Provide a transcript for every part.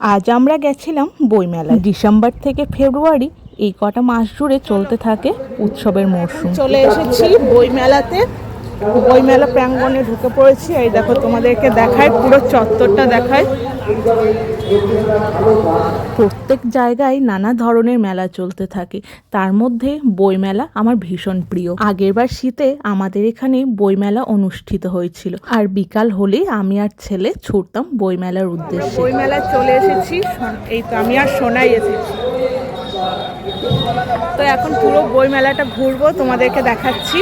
আজ আমরা গেছিলাম বইমেলায়। ডিসেম্বর থেকে ফেব্রুয়ারি এই কটা মাস জুড়ে চলতে থাকে উৎসবের মরশুম। চলে এসেছি বইমেলাতে, বইমেলা প্রাঙ্গণে ঢুকে পড়েছি। এই দেখো, তোমাদেরকে দেখায়, পুরো চত্বরটা দেখায়। প্রত্যেক জায়গায় নানা ধরনের মেলা চলতে থাকে, তার মধ্যে বইমেলা আমার ভীষণ প্রিয়। আগেরবার শীতে আমাদের এখানে বইমেলা অনুষ্ঠিত হয়েছিল, আর বিকাল হলেই আমি আর ছেলে ছুটতাম বইমেলার উদ্দেশ্যে। বইমেলায় চলে এসেছি, এই তো আমি আর সোনাই এসেছি। তো এখন পুরো বইমেলাটা ঘুরবো, তোমাদেরকে দেখাচ্ছি।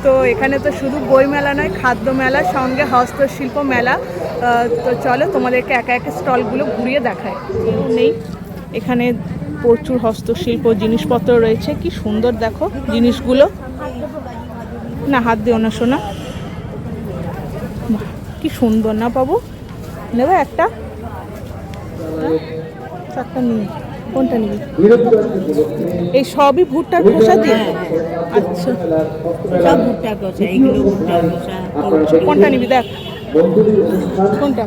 তো এখানে তো শুধু বই মেলা নয়, খাদ্য মেলা, সঙ্গে হস্তশিল্প মেলা। তো চলো তোমাদেরকে একা একা স্টলগুলো ঘুরিয়ে দেখায়। নেই, এখানে প্রচুর হস্তশিল্প জিনিসপত্র রয়েছে। কি সুন্দর দেখো জিনিসগুলো। না, হাত দিও না সোনা। কি সুন্দর না পাবো? নেবে একটা? চারটা নিয়ে কোনটা নিবি? এই সবই ভুট্টার খোসা দিয়ে? আচ্ছা, সব ভুট্টার খোসা, এইগুলো ভুট্টার খোসা। কোনটা নিবি দেখ, কোনটা?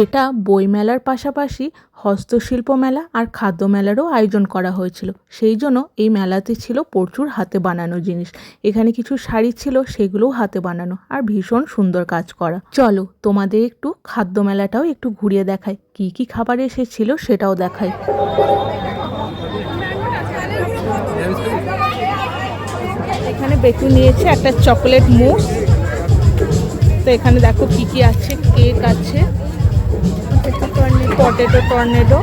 এটা বইমেলার পাশাপাশি হস্তশিল্প মেলা আর খাদ্য মেলারও আয়োজন করা হয়েছিল। সেই জন্য এই মেলাতে ছিল প্রচুর হাতে বানানো জিনিস। এখানে কিছু শাড়ি ছিল, সেগুলোও হাতে বানানো আর ভীষণ সুন্দর কাজ করা। চলো তোমাদের একটু খাদ্য মেলাটাও একটু ঘুরিয়ে দেখাই, কি কি খাবার এসেছিল সেটাও দেখাই। এখানে বেটু নিয়েছে একটা চকোলেট মুস। তো এখানে দেখো কি কি আছে, কেক আছে, পটেটো টর্নেডো,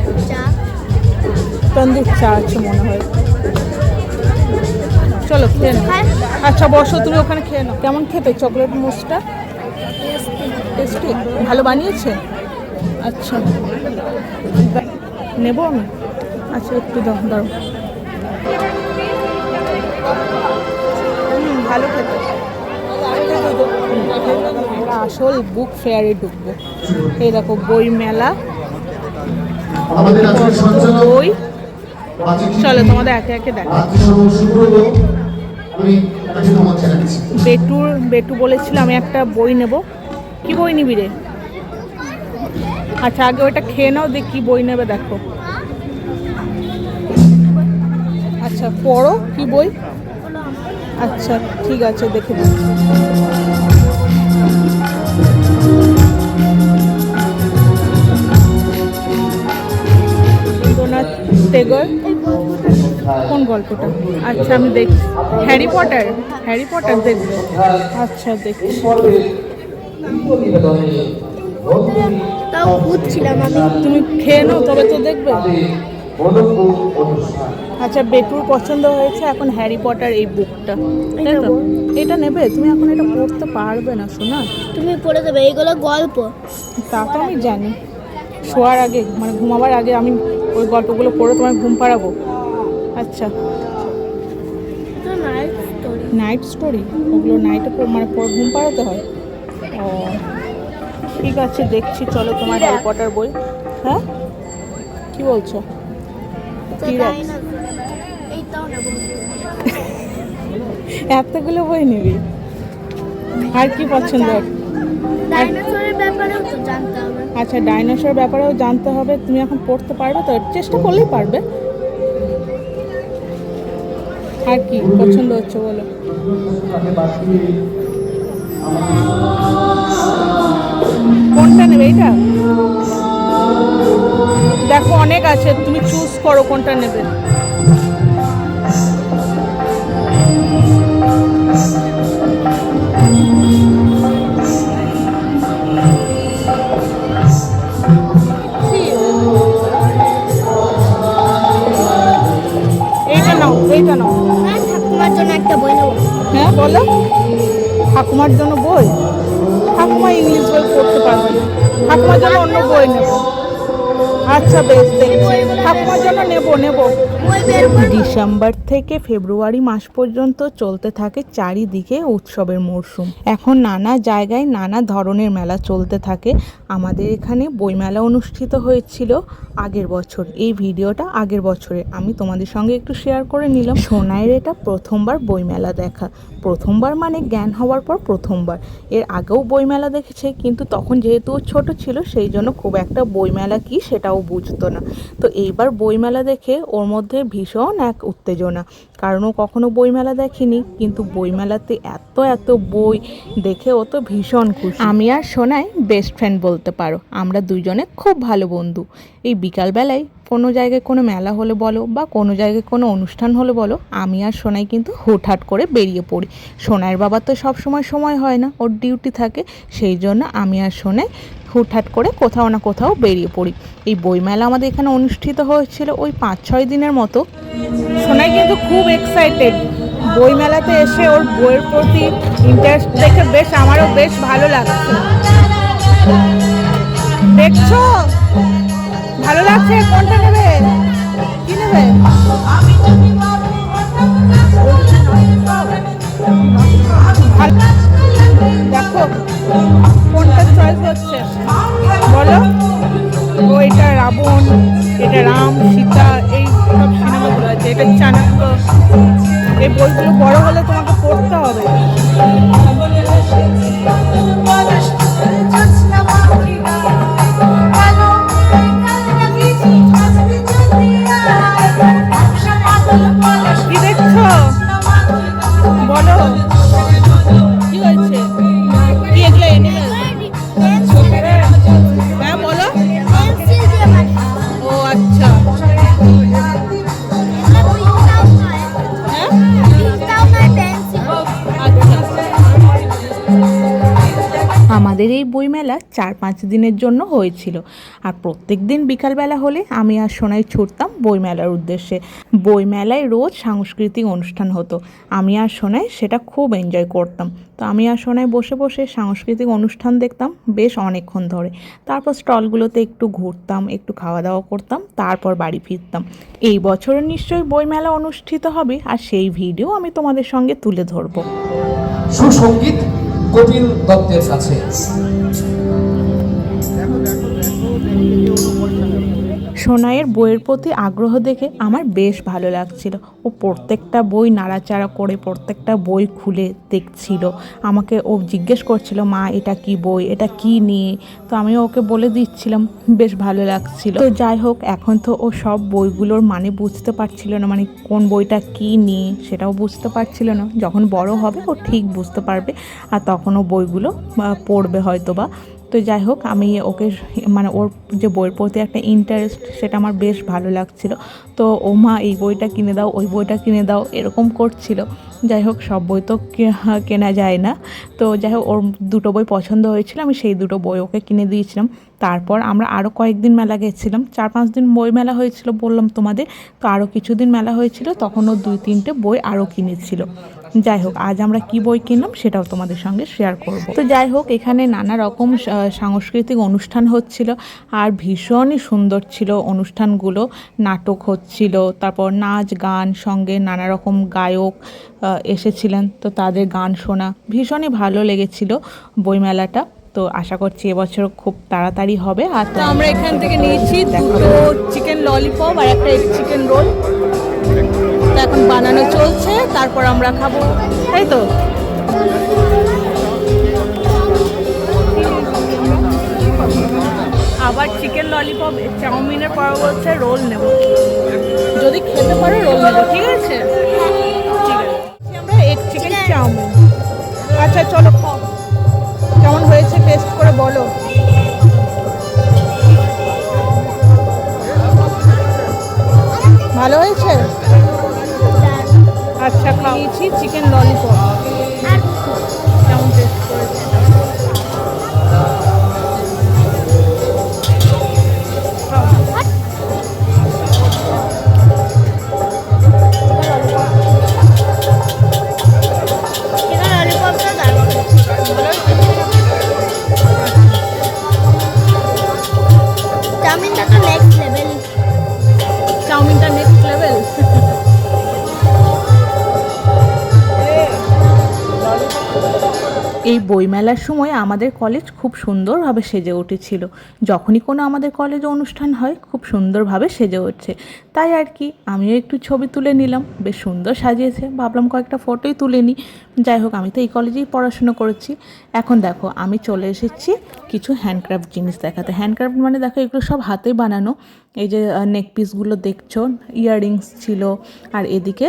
তন্দুর চা আছে মনে হয়। চলো খেয়ে নাও। আচ্ছা বসো, তুমি ওখানে খেয়ে নাও। কেমন খেতে চকলেট মুসটা? টেস্টি, ভালো বানিয়েছে? আচ্ছা, নেবো আমি? আচ্ছা একটু দাও, দাও। ভালো খেতে। আমরা আসল বুক ফেয়ারে ঢুকবো। এই দেখো বই মেলা, বই। চলো তোমাদের একে একে দেখো। বেটু বলেছিল আমি একটা বই নেব। কি বই নিবি রে? আচ্ছা আগে ওইটা খেয়ে নাও, দেখ কি বই নেবে দেখো। আচ্ছা পড়ো, কি বই? আচ্ছা ঠিক আছে, দেখে দিচ্ছি। রবীন্দ্রনাথ টেগর। কোন গল্পটা? আচ্ছা আমি দেখছি। হ্যারি পটার, হ্যারি পটার দেখবো। আচ্ছা দেখছি। তুমি খেয়ে নাও তবে তো দেখবে। আচ্ছা বেটুর পছন্দ হয়েছে এখন হ্যারি পটার এই বুকটা, তাই তো? এটা নেবে? তুমি এখন এটা পড়তে পারবে না শোনা। তুমি পড়ে দেবে, এইগুলো গল্প। তা তো আমি জানি, শোয়ার আগে মানে ঘুমাবার আগে আমি ওই গল্পগুলো পড়ে তোমায় ঘুম পাড়াবো। আচ্ছা নাইট স্টোরি, ওগুলো নাইটে মানে ঘুম পাড়াতে হয়? ও ঠিক আছে, দেখছি। চলো তোমার হ্যারি পটার বই। হ্যাঁ কি বলছো? এতগুলো বই নিবি? আর কি পছন্দ? আচ্ছা ডাইনোসরের ব্যাপারেও জানতে হবে। তুমি এখন পড়তে পারবে তো? চেষ্টা করলেই পারবে। আর কি পছন্দ হচ্ছে বলো? কোনটা নেবে? এইটা দেখো অনেক আছে, তুমি চুজ করো কোনটা নেবে। এইটা নাও, এইটা নাও। ঠাকুমার জন্য একটা বই নেবো। হ্যাঁ বলো, ঠাকুমার জন্য বই? ঠাকুমা ইংলিশ বই পড়তে পারবে না, ঠাকুমার জন্য অন্য বই নেব। আচ্ছা বেশ, দেখছি। ঠাকুমার জন্য নেব। ডিসেম্বর থেকে ফেব্রুয়ারি মাস পর্যন্ত চলতে থাকে চারিদিকে উৎসবের মরশুম। এখন নানা জায়গায় নানা ধরনের মেলা চলতে থাকে। আমাদের এখানে বইমেলা অনুষ্ঠিত হয়েছিল আগের বছর। এই ভিডিওটা আগের বছরে আমি তোমাদের সঙ্গে একটু শেয়ার করে নিলাম। সোনাইয়ের এটা প্রথমবার বইমেলা দেখা। প্রথমবার মানে জ্ঞান হওয়ার পর প্রথমবার। এর আগেও বইমেলা দেখেছে, কিন্তু তখন যেহেতু ও ছোট ছিল সেই জন্য খুব একটা বইমেলা কি সেটাও বুঝতো না। তো এইবার বইমেলা দেখে ওর মধ্যে ভীষণ এক উত্তেজনা, কারণ ও কখনো বইমেলা দেখেনি, কিন্তু বইমেলাতে এত এত বই দেখে ও তো ভীষণ খুশি। আমি আর সোনাই বেস্ট ফ্রেন্ড বলতে পারো, আমরা দুজনে খুব ভালো বন্ধু। এই বিকালবেলায় কোনো জায়গায় কোনো মেলা হলে বলো বা কোনো জায়গায় কোনো অনুষ্ঠান হলে বলো, আমি আর সোনাই কিন্তু হুটহাট করে বেরিয়ে পড়ি। সোনাইয়ের বাবা তো সব সময় হয় না, ওর ডিউটি থাকে, সেই জন্য আমি আর সোনাই হুটহাট করে কোথাও না কোথাও বেরিয়ে পড়ি। এই বইমেলা আমাদের এখানে অনুষ্ঠিত হয়েছিল ওই 5-6 দিনের মতো। সোনাই কিন্তু খুব এক্সাইটেড বইমেলাতে এসে, ওর বইয়ের প্রতি ইন্টারেস্ট দেখে বেশ আমারও বেশ ভালো লাগছে। দেখছো ভালো লাগছে? কোনটা নেবে, কি নেবে? দেখো কোনটা চয়েস হচ্ছে বলো। ও এটা রাবণ, এটা রাম সীতা, এই সব সিনেমাগুলো আছে, এটা চাণক্য। এই বইগুলো বড় হলে তোমাকে পড়তে হবে। কি দেখছো বলো, কি হয়েছে? কি এগুলো এনিমেল? হ্যাঁ বলো। ও আচ্ছা, আমাদের এই বইমেলা 4-5 দিনের জন্য হয়েছিল। আর প্রত্যেক দিন বিকালবেলা হলে আমি আর সোনাই ছুটতাম বইমেলার উদ্দেশ্যে। বইমেলায় রোজ সাংস্কৃতিক অনুষ্ঠান হতো, আমি আর সোনাই সেটা খুব এনজয় করতাম। তো আমি আর সোনাই বসে বসে সাংস্কৃতিক অনুষ্ঠান দেখতাম বেশ অনেকক্ষণ ধরে। তারপর স্টলগুলোতে একটু ঘুরতাম, একটু খাওয়া দাওয়া করতাম, তারপর বাড়ি ফিরতাম। এই বছরও নিশ্চয়ই বইমেলা অনুষ্ঠিত হবে, আর সেই ভিডিও আমি তোমাদের সঙ্গে তুলে ধরবো। সুসঙ্গীত কপিল দত্তের কাছে। সোনাইয়ের বইয়ের প্রতি আগ্রহ দেখে আমার বেশ ভালো লাগছিল। ও প্রত্যেকটা বই নাড়াচাড়া করে প্রত্যেকটা বই খুলে দেখছিল। আমাকে ও জিজ্ঞেস করছিল, মা এটা কি বই, এটা কি নিয়ে? তো আমিও ওকে বলে দিচ্ছিলাম, বেশ ভালো লাগছিল। তো যাই হোক, এখন তো ও সব বইগুলোর মানে বুঝতে পারছিল না, মানে কোন বইটা কি নিয়ে সেটাও বুঝতে পারছিল না। যখন বড় হবে ও ঠিক বুঝতে পারবে, আর তখন ও বইগুলো পড়বে হয়তো বা। তো যাই হোক, আমি ওকে মানে ওর যে বইয়ের প্রতি একটা ইন্টারেস্ট, সেটা আমার বেশ ভালো লাগছিল। তো ও মা এই বইটা কিনে দাও, ওই বইটা কিনে দাও, এরকম করছিল। যাই হোক, সব বই তো কেনা যায় না। তো যাই হোক, ওর দুটো বই পছন্দ হয়েছিল, আমি সেই দুটো বই ওকে কিনে দিয়েছিলাম। তারপর আমরা আরও কয়েকদিন মেলা গেছিলাম, 4-5 দিন বই মেলা হয়েছিল বললাম তোমাদের। তো আরও কিছুদিন মেলা হয়েছিল, তখন ও 2-3টে বই আরও কিনেছিল। যাই হোক, আজ আমরা কি বই কিনলাম সেটাও তোমাদের সঙ্গে শেয়ার করব। তো যাই হোক, এখানে নানা রকম সাংস্কৃতিক অনুষ্ঠান হচ্ছিল, আর ভীষণই সুন্দর ছিল অনুষ্ঠানগুলো। নাটক হচ্ছিল, তারপর নাচ গান, সঙ্গে নানা রকম গায়ক এসেছিলেন, তো তাদের গান শোনা ভীষণই ভালো লেগেছিল বইমেলাটা। তো আশা করছি এবছর খুব তাড়াতাড়ি হবে। আর তো আমরা এখান থেকে নিয়েছি দুটো চিকেন ললিপপ আর একটা চিকেন রোল। তো এখন বানানো চলছে, তারপর আমরা খাবো, তাই তো? আবার চিকেন ললিপপ, চাউমিনের পর বলছে রোল নেব, যদি খেতে পারো রোল নেব, ঠিক আছে? ঠিক আছে, আমরা এক চিকেন চাউমিন। আচ্ছা চলো, খাও। কেমন হয়েছে টেস্ট করে বলো। ভালো হয়েছে? আচ্ছা, খাইয়েছি চিকেন ললিপপ, কেমন টেস্ট করেছে? চাউমিনটা তো নেক্সট লেভেল। চাউমিনটা নেক্সট লেভেল। এই বইমেলার সময় আমাদের কলেজ খুব সুন্দরভাবে সেজে উঠেছিল। যখনই কোনো আমাদের কলেজে অনুষ্ঠান হয় খুব সুন্দরভাবে সেজে উঠছে, তাই আর কি আমিও একটু ছবি তুলে নিলাম। বেশ সুন্দর সাজিয়েছে, ভাবলাম কয়েকটা ফটোই তুলে নিই। যাই হোক, আমি তো এই কলেজেই পড়াশুনো করেছি। এখন দেখো আমি চলে এসেছি কিছু হ্যান্ডক্রাফট জিনিস দেখাতে। হ্যান্ডক্রাফট মানে দেখো এগুলো সব হাতে বানানো। এই যে নেক পিসগুলো দেখছো, ইয়াররিংস ছিল, আর এদিকে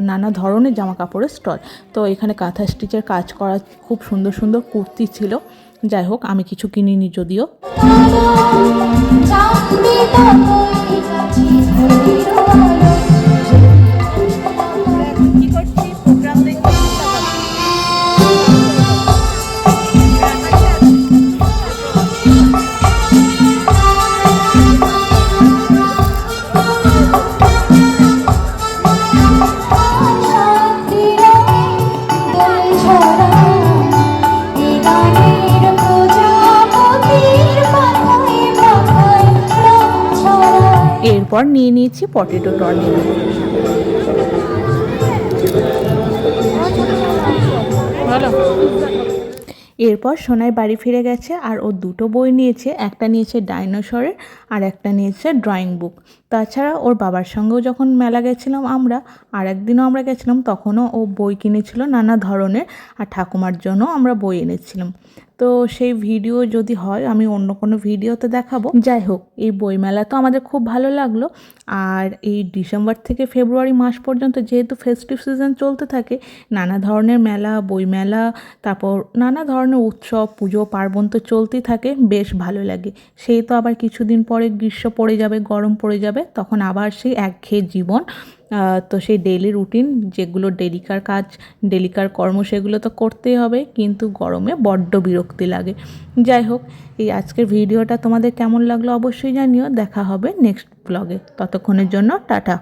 নানা ধরনের জামা কাপড়ের স্টল। তো এখানে কাঁথা স্টিচের কাজ করা খুব সুন্দর সুন্দর কুর্তি ছিল। যাই হোক, আমি কিছু কিনিনি যদিও। এরপর নিয়ে নিয়েছি পটেটো টর্নেডো। এরপর সোনাই বাড়ি ফিরে গেছে আর ও দুটো বই নিয়েছে। একটা নিয়েছে ডাইনোসরের আর একটা নিয়েছে ড্রয়িং বুক। তাছাড়া ওর বাবার সঙ্গেও যখন মেলা গেছিলাম আমরা, আর একদিনও আমরা গেছিলাম, তখনও ও বই কিনেছিল নানা ধরনের, আর ঠাকুমার জন্য আমরা বই এনেছিলাম। তো সেই ভিডিও যদি হয় আমি অন্য কোনো ভিডিওতে দেখাবো। যাই হোক, এই বইমেলা তো আমাদের খুব ভালো লাগলো। আর এই ডিসেম্বর থেকে ফেব্রুয়ারি মাস পর্যন্ত যেহেতু ফেস্টিভ সিজন চলতে থাকে, নানা ধরনের মেলা, বইমেলা, তারপর নানা ধরনের উৎসব, পুজো পার্বণ তো চলতেই থাকে, বেশ ভালো লাগে। সেই তো আবার কিছুদিন পরে গ্রীষ্ম পড়ে যাবে, গরম পড়ে যাবে, তখন আবার সেই একঘেয়ে জীবন। তো সেই ডেইলি রুটিন, যেগুলো ডেলিকার কাজ, ডেলিকার কর্ম, সেগুলো তো করতেই হবে, কিন্তু গরমে বড্ড বিরক্তি লাগে। যাই হোক, এই আজকের ভিডিওটা তোমাদের কেমন লাগলো অবশ্যই জানিও। দেখা হবে নেক্সট ব্লগে, ততক্ষণের জন্য টাটা।